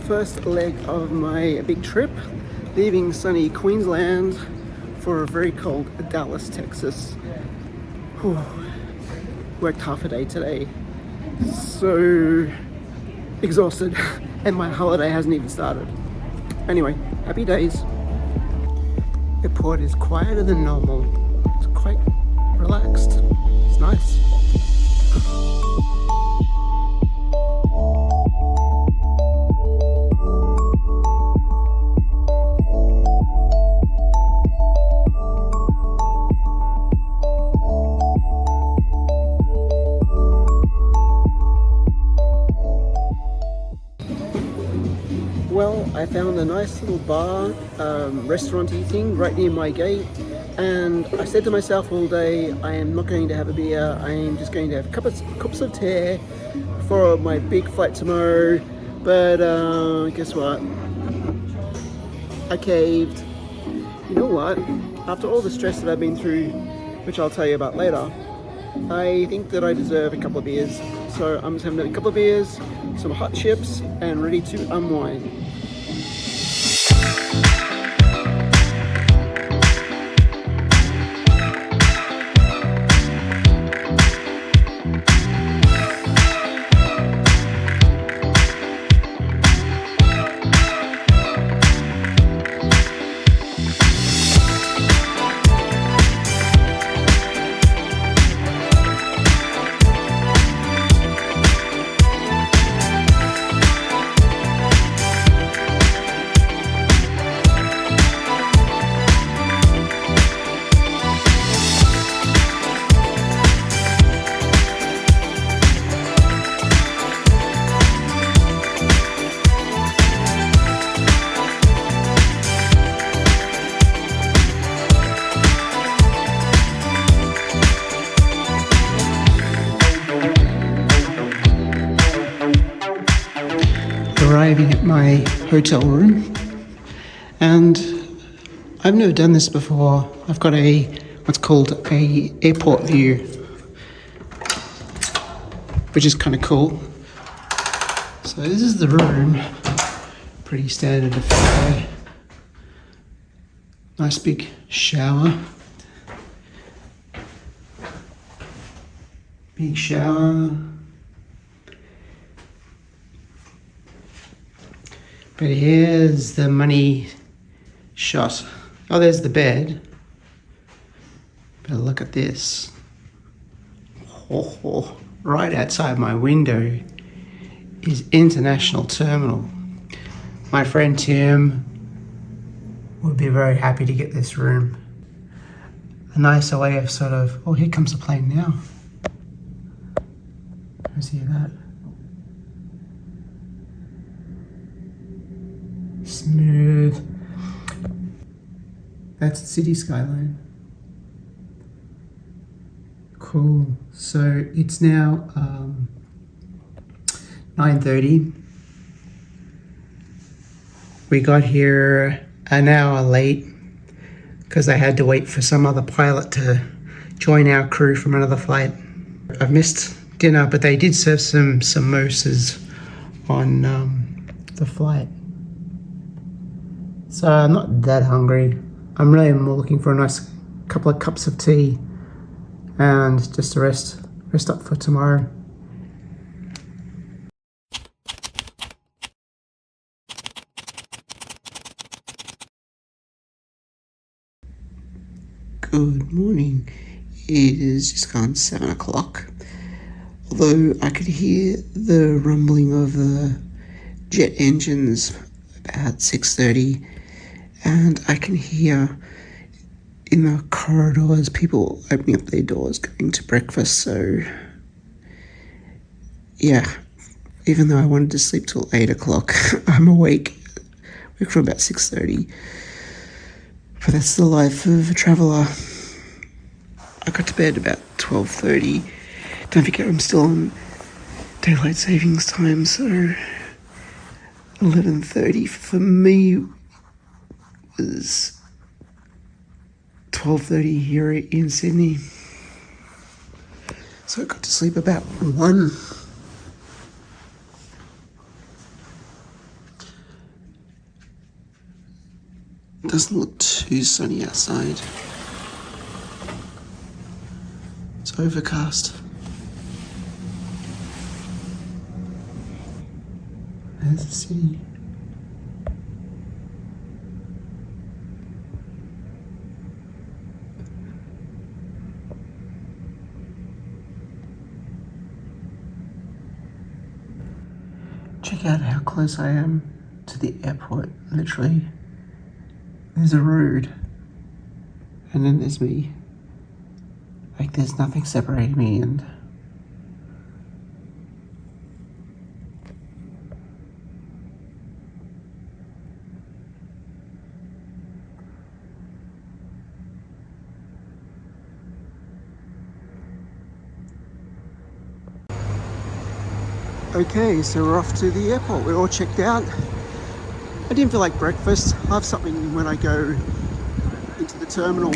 first leg of my big trip, leaving sunny Queensland for a very cold Dallas, Texas. Whew. Worked half a day today. So exhausted, and my holiday hasn't even started. Anyway, happy days. Airport is quieter than normal. It's quite relaxed. It's nice. Well, I found a nice little bar, restaurant-y thing right near my gate, and I said to myself all day, I am not going to have a beer, I am just going to have cups of tea for my big flight tomorrow. But guess what? I caved. You know what? After all the stress that I've been through, which I'll tell you about later, I think that I deserve a couple of beers. So I'm just having a couple of beers, some hot chips, and ready to unwind. Arriving at my hotel room, and I've never done this before. I've got what's called a airport view, which is kind of cool. So this is the room, pretty standard affair. Nice big shower. Big shower. But here's the money shot. Oh, there's the bed. But look at this. Oh, right outside my window is International Terminal. My friend Tim would be very happy to get this room. A nicer way of sort of, oh, here comes the plane now. Can you see that? Smooth. That's the city skyline. Cool. So it's now 9:30. We got here an hour late because I had to wait for some other pilot to join our crew from another flight. I've missed dinner, but they did serve some samosas on the flight. So I'm not that hungry. I'm really more looking for a nice couple of cups of tea and just to rest up for tomorrow. Good morning. It is just gone 7 o'clock. Although I could hear the rumbling of the jet engines about 6:30. And I can hear in the corridors people opening up their doors, going to breakfast. So, yeah, even though I wanted to sleep till 8 o'clock, I'm awake from about 6:30. But that's the life of a traveller. I got to bed about 12:30. Don't forget I'm still on daylight savings time, so 11:30 for me was 12:30 here in Sydney. So I got to sleep about 1. It doesn't look too sunny outside. It's overcast. There's the city. Check out how close I am to the airport. Literally, there's a road, and then there's me. Like there's nothing separating me, and okay, so we're off to the airport. We're all checked out. I didn't feel like breakfast. I'll have something when I go into the terminal.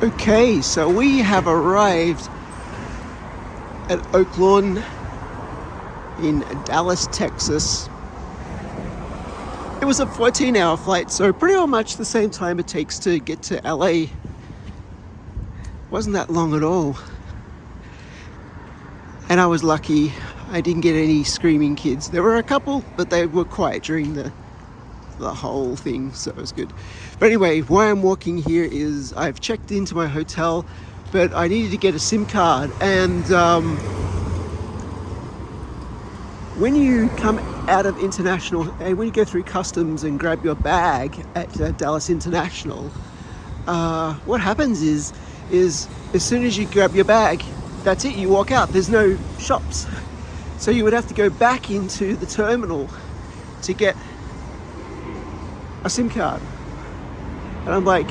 Okay, so we have arrived at Oak Lawn in Dallas, Texas. It was a 14-hour flight, so pretty much the same time it takes to get to LA. Wasn't that long at all. And I was lucky I didn't get any screaming kids. There were a couple, but they were quiet during the whole thing, so it was good. But anyway, why I'm walking here is I've checked into my hotel, but I needed to get a SIM card, and when you come out of international, and when you go through customs and grab your bag at Dallas International, what happens is as soon as you grab your bag, that's it, you walk out. There's no shops, so you would have to go back into the terminal to get a SIM card. And I'm like,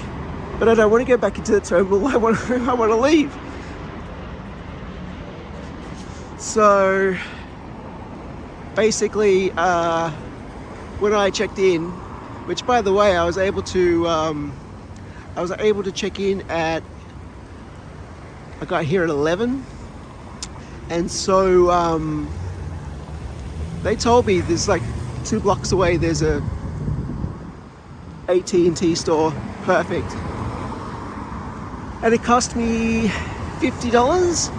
but I don't want to go back into the terminal. I want to leave. So basically, when I checked in, which by the way, I was able to check in at, I got here at 11, and so they told me there's like 2 blocks away there's a AT&T store. Perfect. And it cost me $50,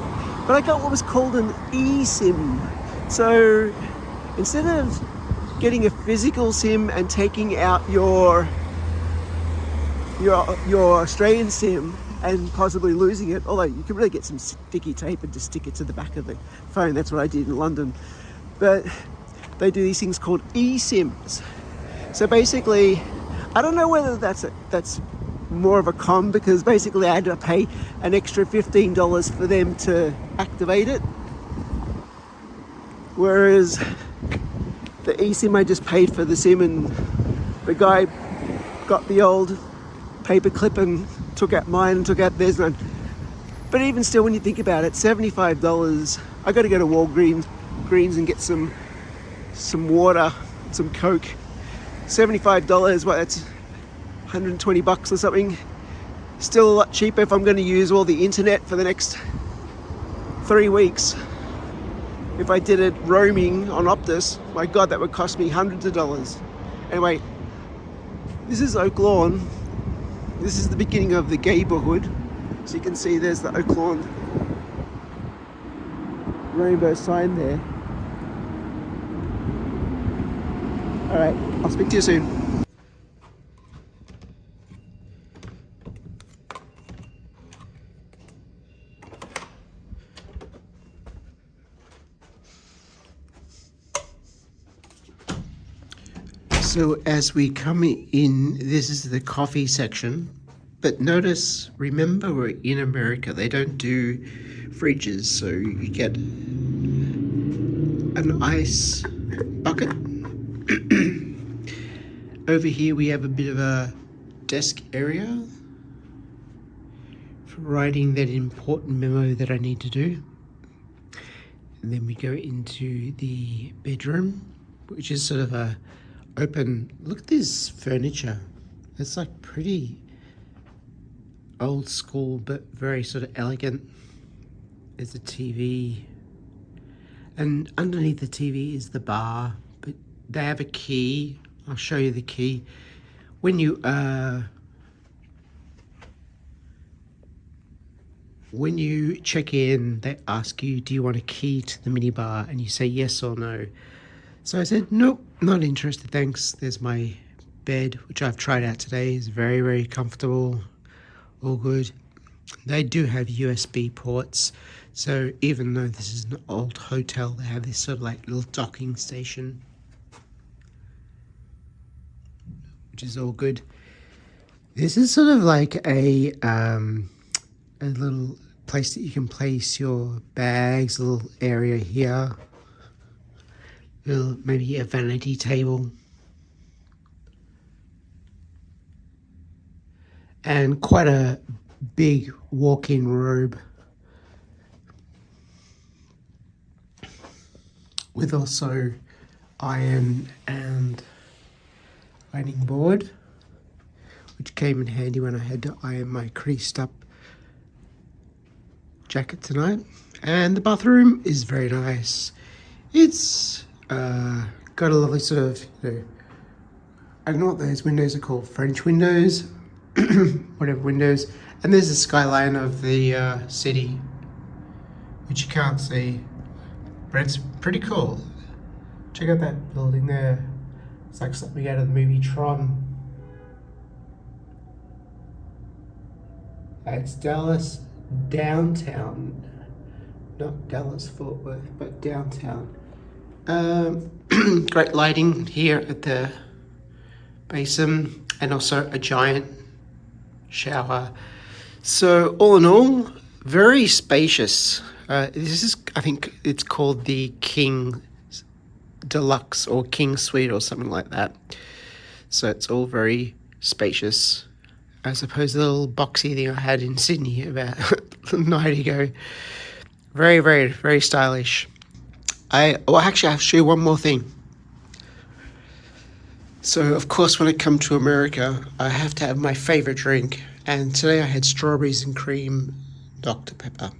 but I got what was called an eSIM. So instead of getting a physical SIM and taking out your Australian SIM and possibly losing it, although you can really get some sticky tape and just stick it to the back of the phone. That's what I did in London. But they do these things called eSIMs. So basically, I don't know whether that's more of a con because basically I had to pay an extra $15 for them to activate it. Whereas the eSIM, I just paid for the SIM and the guy got the old paper clip and took out mine and took out theirs. But even still, when you think about it, $75, I got to go to Walgreens and get some water, some Coke. $75, what, that's 120 bucks or something. Still a lot cheaper if I'm going to use all the internet for the next 3 weeks. If I did it roaming on Optus, my God, that would cost me hundreds of dollars. Anyway, this is Oak Lawn. This is the beginning of the neighborhood. So you can see there's the Oak Lawn rainbow sign there. All right, I'll speak to you soon. So as we come in, this is the coffee section. But notice, remember, we're in America. They don't do fridges, so you get an ice bucket. Over here we have a bit of a desk area for writing that important memo that I need to do. And then we go into the bedroom, which is sort of a open. Look at this furniture. It's like pretty old school, but very sort of elegant. There's a TV, and underneath the TV is the bar, but they have a key. I'll show you the key. When you check in, they ask you, do you want a key to the minibar? And you say yes or no. So I said, nope, not interested, thanks. There's my bed, which I've tried out today. It's very, very comfortable, all good. They do have USB ports, so even though this is an old hotel, they have this sort of like little docking station, which is all good. This is sort of like a little place that you can place your bags, a little area here. Maybe a vanity table. And quite a big walk-in robe. With also iron and ironing board, which came in handy when I had to iron my creased up jacket tonight. And the bathroom is very nice. It's got a lovely sort of, I don't know what those windows are called, French windows, whatever windows. And there's the skyline of the city, which you can't see, but it's pretty cool. Check out that building there. It's like something out of the movie Tron. It's Dallas downtown, not Dallas Fort Worth, but downtown. Great lighting here at the basin, and also a giant shower. So all in all, very spacious. This is, I think it's called the King Deluxe or King Suite or something like that. So it's all very spacious, as opposed to the little boxy thing I had in Sydney about a night ago. Very, very, very stylish. Actually, I'll show you one more thing. So, of course, when I come to America, I have to have my favorite drink. And today I had strawberries and cream Dr. Pepper.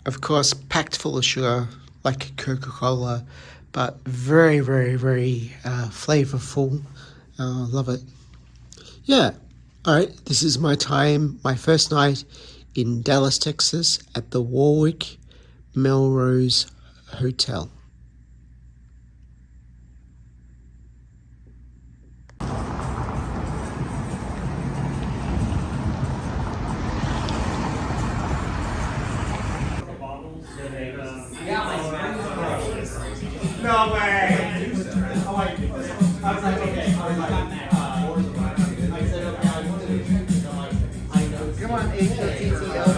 Of course, packed full of sugar, like Coca-Cola, but very, very, very flavorful. Love it. Yeah. All right. This is my first night in Dallas, Texas at the Warwick Melrose Hotel. No way! I was like, okay. Come on, H-O-T-T-L